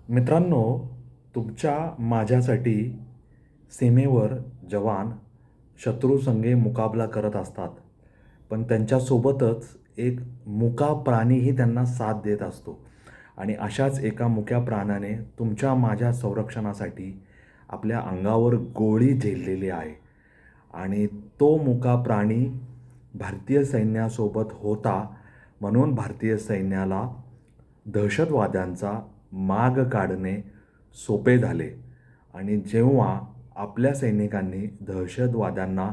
मित्रांनो, तुमच्या माझ्यासाठी सीमेवर जवान शत्रूसंगे मुकाबला करत असतात. पण त्यांच्यासोबतच एक मुका प्राणीही त्यांना साथ देत असतो आणि अशाच एका मुक्या प्राण्याने तुमच्या माझ्या संरक्षणासाठी आपल्या अंगावर गोळी झेललेली आहे आणि तो मुका प्राणी भारतीय सैन्यासोबत होता. म्हणून भारतीय सैन्याला दहशतवाद्यांचा माग काढणे सोपे झाले आणि जेव्हा आपल्या सैनिकांनी दहशतवाद्यांना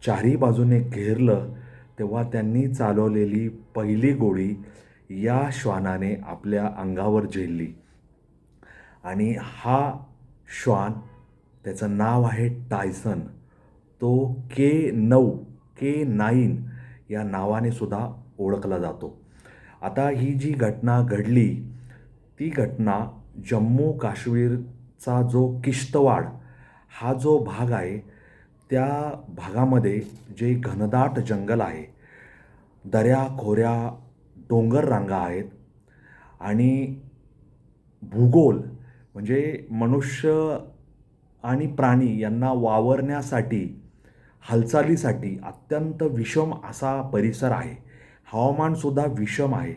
चारी बाजूने घेरलं, तेव्हा त्यांनी चालवलेली पहिली गोळी या श्वानाने आपल्या अंगावर झेलली आणि हा श्वान, त्याचं नाव आहे टायसन. तो K9 K9 या नावाने सुद्धा ओळखला जातो. आता ही जी घटना घडली, ती घटना जम्मू काश्मीरचा जो किश्तवाड हा जो भाग आहे, त्या भागामध्ये जे घनदाट जंगल आहे, दऱ्या-खोऱ्या, डोंगर रांगा आहेत आणि भूगोल म्हणजे मनुष्य आणि प्राणी यांना वावरण्यासाठी, हालचालीसाठी अत्यंत विषम असा परिसर आहे. हवामानसुद्धा विषम आहे.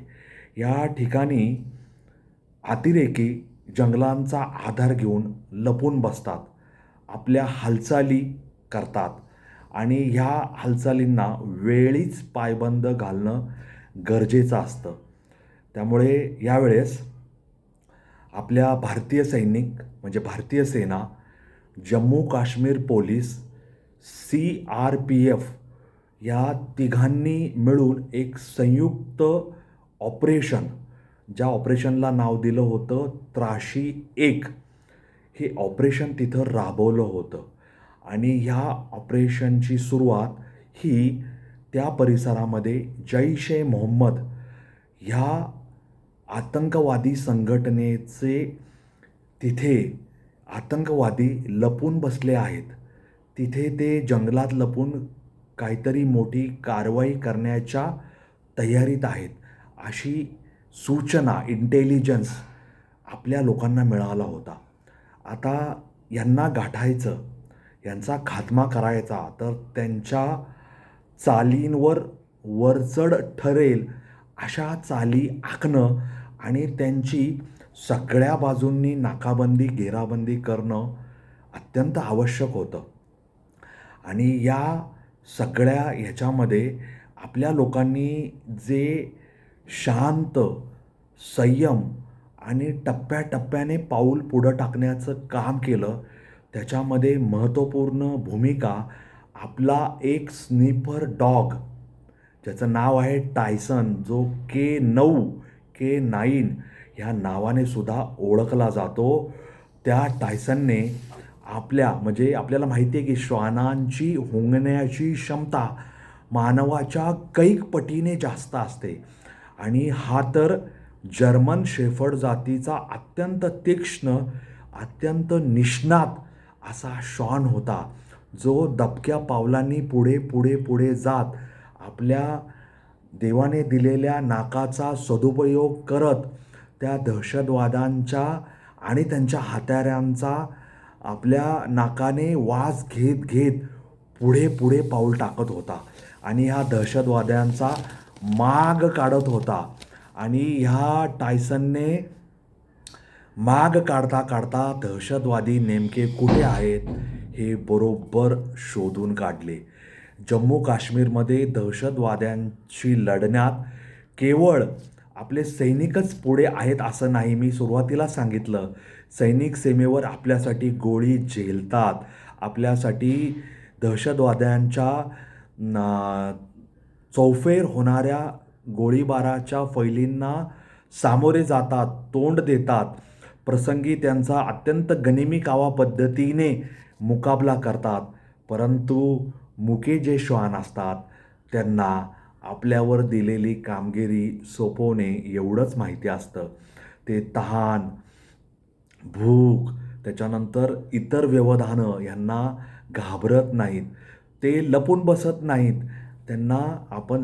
या ठिकाणी अतिरेकी जंगलांचा आधार घेऊन लपून बसतात. आपल्या हालचाली करतात आणि ह्या हालचालींना वेळीच पायबंद घालणं गरजेचं असतं. त्यामुळे यावेळेस आपल्या भारतीय सैनिक म्हणजे भारतीय सेना, जम्मू काश्मीर पोलीस, CRPF या तिघांनी मिळून एक संयुक्त ऑपरेशन, ज्या ऑपरेशनला नाव दिलं होतं त्राशी-1, हे ऑपरेशन तिथं राबवलं होतं आणि ह्या ऑपरेशनची सुरुवात ही त्या परिसरामध्ये जैश-ए-मोहम्मद ह्या आतंकवादी संघटनेचे तिथे आतंकवादी लपून बसले आहेत. तिथे ते जंगलात लपून काहीतरी मोठी कारवाई करण्याच्या तयारीत आहेत, अशी सूचना, इंटेलिजन्स आपल्या लोकांना मिळाला होता. आता यांना गाठायचं, यांचा खात्मा करायचा, तर त्यांच्या चालींवर वरचढ ठरेल अशा चाली आखणं आणि त्यांची सगळ्या बाजूंनी नाकाबंदी, घेराबंदी करणं अत्यंत आवश्यक होतं. आणि या सगळ्या ह्याच्यामध्ये आपल्या लोकांनी जे शांत, संयम आणि टप्प्याटप्प्याने पाऊल पुढं टाकण्याचं काम केलं, त्याच्यामध्ये महत्त्वपूर्ण भूमिका आपला एक स्नीपर डॉग, ज्याचं नाव आहे टायसन, जो K9 ह्या नावाने सुद्धा ओळखला जातो. त्या टायसनने म्हणजे आपल्याला माहिती आहे की श्वानांची हुंगण्याची क्षमता मानवाच्या कैक पटीने जास्त असते आणि हा तर जर्मन शेफर्ड जातीचा अत्यंत तीक्ष्ण, अत्यंत निष्णात असा श्वान होता, जो दबक्या पावलांनी पुढे पुढे पुढे जात आपल्या देवाने दिलेल्या नाकाचा सदुपयोग करत त्या दहशतवाद्यांच्या आणि त्यांच्या हत्यारांचा आपल्या नाकाने वास घेत घेत पुढे पुढे पाऊल टाकत होता आणि ह्या दहशतवाद्यांचा माग काढत होता. आणि ह्या टायसनने माग काढता काढता दहशतवादी नेमके कुठे आहेत हे बरोबर शोधून काढले. जम्मू काश्मीरमध्ये दहशतवाद्यांशी लढण्यात केवळ आपले सैनिकच पुढे आहेत असं नाही. मी सुरुवातीला सांगितलं, सैनिक सीमेवर आपल्यासाठी गोळी झेलतात, आपल्यासाठी दहशतवाद्यांच्या चौफेर होणाऱ्या गोळीबाराच्या फैलींना सामोरे जातात, तोंड देतात, प्रसंगी त्यांचा अत्यंत गनिमी कावा पद्धतीने मुकाबला करतात. परंतु मुके जे श्वान असतात, त्यांना आपल्यावर दिलेली कामगिरी सोपवणे एवढंच माहिती असतं. ते तहान, भूक, त्याच्यानंतर इतर व्यवधानं यांना घाबरत नाहीत. ते लपून बसत नाहीत त्यांना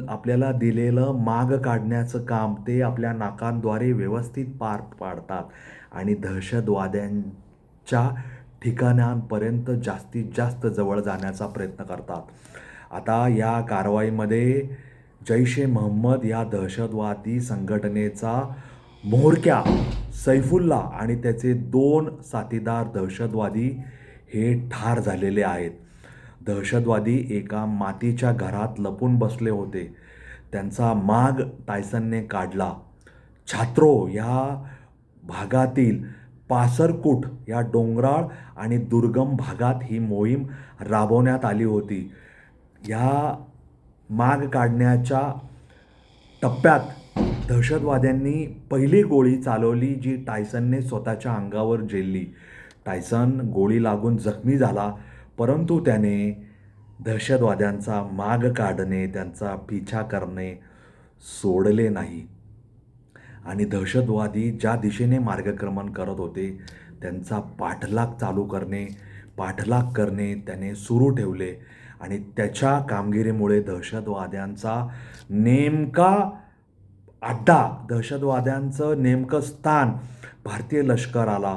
आपल्याला दिलेलं माग काढण्याचं काम ते आपल्या नाकांद्वारे व्यवस्थित पार पाडतात आणि दहशतवाद्यांच्या ठिकाणांपर्यंत जास्तीत जास्त जवळ जाण्याचा प्रयत्न करतात. आता या कारवाईमध्ये जैश ए मोहम्मद या दहशतवादी संघटनेचा म्होरक्या सैफुल्ला आणि त्याचे 2 साथीदार दहशतवादी हे ठार झालेले आहेत. दहशतवादी एका मातीच्या घरात लपून बसले होते. त्यांचा माग टायसनने काढला. छात्रो या भागातील पासरकुट या डोंगराळ आणि दुर्गम भागात ही मोहीम राबवण्यात आली होती. या माग काढण्याच्या टप्प्यात दहशतवाद्यांनी पहिली गोळी चालवली जी टायसनने स्वतःच्या अंगावर झेलली. टायसन गोळी लागून जखमी झाला, परंतु त्याने दहशतवाद्यांचा माग काढणे, त्यांचा पिछा करणे सोडले नाही आणि दहशतवादी ज्या दिशेने मार्गक्रमण करत होते त्यांचा पाठलाग करणे त्याने सुरू ठेवले आणि त्याच्या कामगिरीमुळे दहशतवाद्यांचं नेमकं स्थान भारतीय लष्कराला,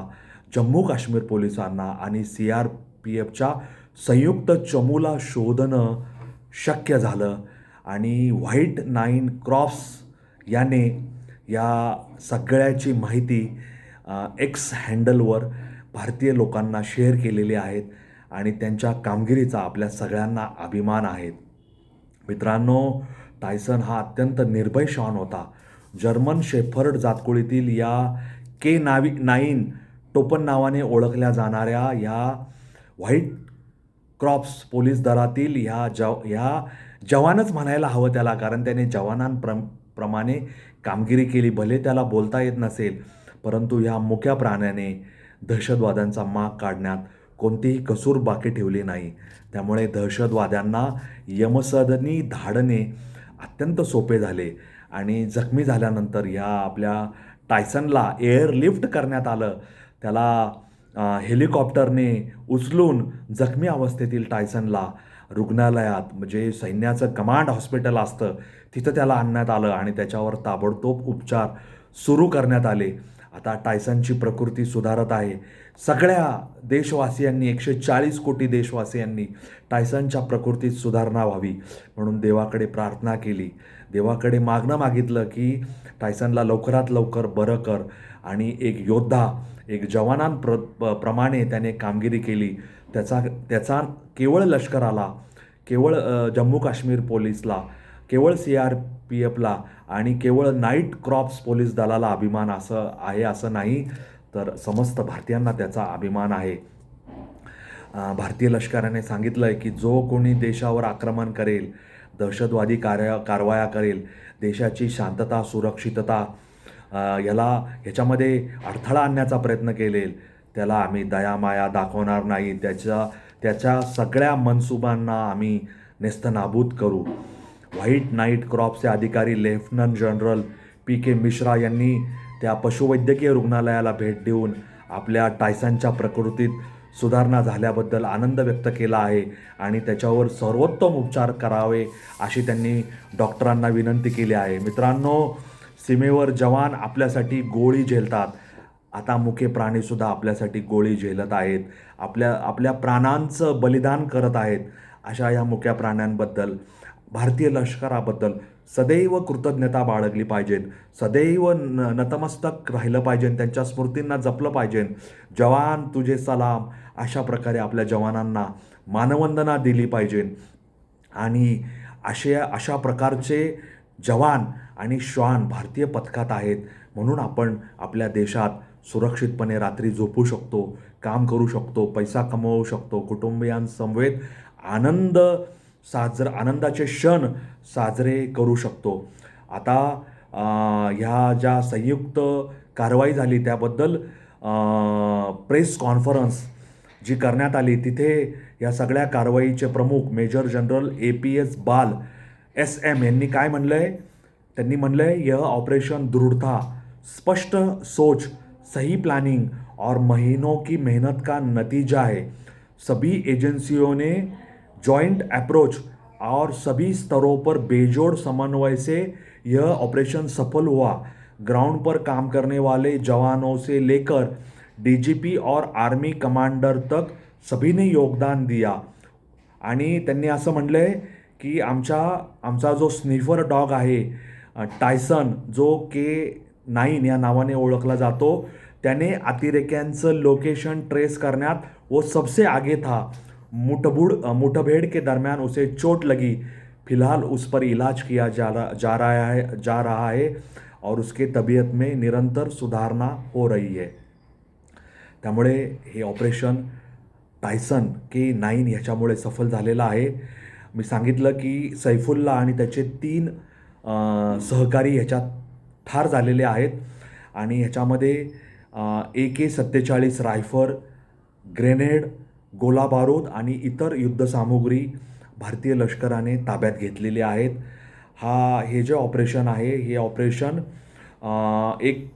जम्मू काश्मीर पोलिसांना आणि CRPFच्या संयुक्त चमूला शोधणं शक्य झालं आणि व्हाईट नाईन क्रॉप्स याने या सगळ्याची माहिती एक्स हँडलवर भारतीय लोकांना शेअर केलेली आहेत आणि त्यांच्या कामगिरीचा आपल्या सगळ्यांना अभिमान आहे. मित्रांनो, टायसन हा अत्यंत निर्भय श्वान होता. जर्मन शेफर्ड जातकुळीतील या K9 टोपन नावाने ओळखल्या जाणाऱ्या या व्हाईट क्रॉप्स पोलीस दलातील ह्या जवानच म्हणायला हवं त्याला, कारण त्याने जवानांप्रमाणे कामगिरी केली. भले त्याला बोलता येत नसेल, परंतु ह्या मुक्या प्राण्याने दहशतवाद्यांचा माग काढण्यात कोणतीही कसूर बाकी ठेवली नाही. त्यामुळे दहशतवाद्यांना यमसदनी धाडणे अत्यंत सोपे झाले आणि जखमी झाल्यानंतर या आपल्या टायसनला एअरलिफ्ट करण्यात आलं. त्याला हेलिकॉप्टरने उचलून जखमी अवस्थेतील टायसनला रुग्णालयात, म्हणजे सैन्याचं कमांड हॉस्पिटल असतं तिथं त्याला आणण्यात आलं आणि त्याच्यावर ताबडतोब उपचार सुरू करण्यात आले. आता टायसनची प्रकृती सुधारत आहे. सगळ्या देशवासियांनी, 140 कोटी देशवासियांनी टायसनच्या प्रकृतीत सुधारणा व्हावी म्हणून देवाकडे प्रार्थना केली. देवाकडे मागणं मागितलं की टायसनला लवकरात लवकर बरं कर आणि एक योद्धा, एक जवानांप्रमाणे त्याने कामगिरी केली. त्याचा केवळ लष्कराला, केवळ जम्मू काश्मीर पोलीसला, केवळ CRPFला आणि केवळ नाईट क्रॉप्स पोलीस दलाला अभिमान असं नाही, तर समस्त भारतीयांना त्याचा अभिमान आहे. भारतीय लष्कराने सांगितलं आहे की जो कोणी देशावर आक्रमण करेल, दहशतवादी कारवाया करेल, देशाची शांतता, सुरक्षितता ह्याच्यामध्ये अडथळा आणण्याचा प्रयत्न केलेल, त्याला आम्ही दयामाया दाखवणार नाही. त्याच्या सगळ्या मनसुबांना आम्ही नेस्तनाबूत करू. व्हाईट नाईट क्रॉप्सचे अधिकारी लेफ्टनंट जनरल PK मिश्रा यांनी त्या पशुवैद्यकीय रुग्णालयाला भेट देऊन आपल्या टायसनच्या प्रकृतीत सुधारणा झाल्याबद्दल आनंद व्यक्त केला आहे आणि त्याच्यावर सर्वोत्तम उपचार करावे अशी त्यांनी डॉक्टरांना विनंती केली आहे. मित्रांनो, सीमेवर जवान आपल्यासाठी गोळी झेलतात. आता मुके प्राणीसुद्धा आपल्यासाठी गोळी झेलत आहेत, आपल्या प्राणांचं बलिदान करत आहेत. अशा या मुक्या प्राण्यांबद्दल, भारतीय लष्कराबद्दल सदैव कृतज्ञता बाळगली पाहिजे, सदैव नतमस्तक राहिलं पाहिजे, त्यांच्या स्मृतींना जपलं पाहिजे. जवान तुझे सलाम अशा प्रकारे आपल्या जवानांना मानवंदना दिली पाहिजे आणि अशा प्रकारचे जवान आणि श्वान भारतीय पथकात आहेत म्हणून आपण आपल्या देशात सुरक्षितपणे रात्री झोपू शकतो, काम करू शकतो, पैसा कमवू शकतो, कुटुंबियांसमवेत आनंदाचे क्षण साजरे करू शकतो. आता ह्या ज्या संयुक्त कारवाई झाली त्याबद्दल प्रेस कॉन्फरन्स जी करण्यात आली, तिथे या सगळ्या कारवाईचे प्रमुख मेजर जनरल APS बाल SM यांनी काय म्हणलं आहे? त्यांनी म्हणलं आहे, यह ऑपरेशन दृढ़ता, स्पष्ट सोच, सही प्लानिंग और महीनों की मेहनत का नतीजा है. सभी एजेंसियों ने जॉइंट अप्रोच और सभी स्तरों पर बेजोड़ समन्वय से यह ऑपरेशन सफल हुआ। ग्राउंड पर काम करने वाले जवानों से लेकर डीजीपी और आर्मी कमांडर तक सभी ने योगदान दिया. आणि त्यांनी असं म्हणलंय की आमचा जो स्निफर डॉग आहे टायसन, जो K9 या नावाने ओळखला जातो, त्याने अतिरेक्यांचं लोकेशन ट्रेस करण्यात वो सबसे आगे था. मुठभेड़ के दरमियान उसे चोट लगी. फिलहाल उस पर इलाज किया जा रहा है और उसके तबीयत में निरंतर सुधारणा हो रही है. त्यामुळे हे ऑपरेशन टायसन K9 ह्याच्यामुळे सफल झालेलं आहे. मी सांगितलं की सैफुल्ला आणि त्याचे 3 सहकारी ह्याच्यात ठार झालेले आहेत आणि ह्याच्यामध्ये AK-47 रायफल, ग्रेनेड, गोलाबारूद आणि इतर युद्धसामुग्री भारतीय लष्कराने ताब्यात घेतलेली आहेत. हे जे ऑपरेशन आहे, हे ऑपरेशन एक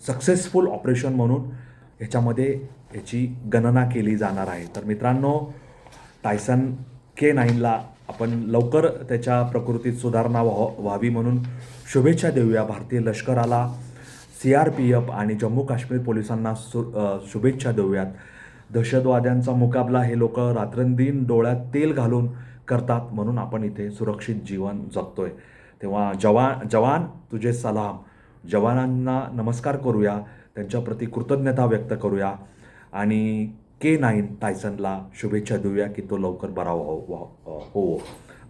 सक्सेसफुल ऑपरेशन म्हणून ह्याच्यामध्ये ह्याची गणना केली जाणार आहे. तर मित्रांनो, टायसन K9ला आपण लवकर त्याच्या प्रकृतीत सुधारणा व्हावी म्हणून शुभेच्छा देऊया. भारतीय लष्कराला, CRPF आणि जम्मू काश्मीर पोलिसांना शुभेच्छा देऊयात. दहशतवाद्यांचा मुकाबला हे लोक रात्रंदिन डोळ्यात तेल घालून करतात, म्हणून आपण इथे सुरक्षित जीवन जगतोय. तेव्हा जवान तुझे सलाम. जवानांना नमस्कार करूया, त्यांच्याप्रती कृतज्ञता व्यक्त करूया आणि K9 टायसनला शुभेच्छा देऊया की तो लवकर बरा हो.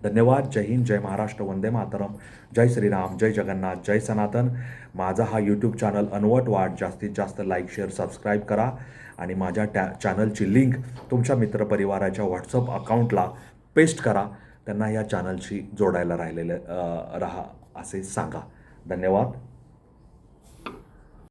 धन्यवाद. जय हिंद, जय महाराष्ट्र, वंदे मातरम, जय श्रीराम, जय जगन्नाथ, जय सनातन. माझा हा यूट्यूब चॅनल अनवट वाढ. जास्तीत जास्त लाईक, शेअर, सबस्क्राईब करा आणि माझ्या चॅनलची लिंक तुमच्या मित्रपरिवाराच्या व्हॉट्सअप अकाउंटला पेस्ट करा. त्यांना या चॅनलशी जोडायला राहा असे सांगा. धन्यवाद.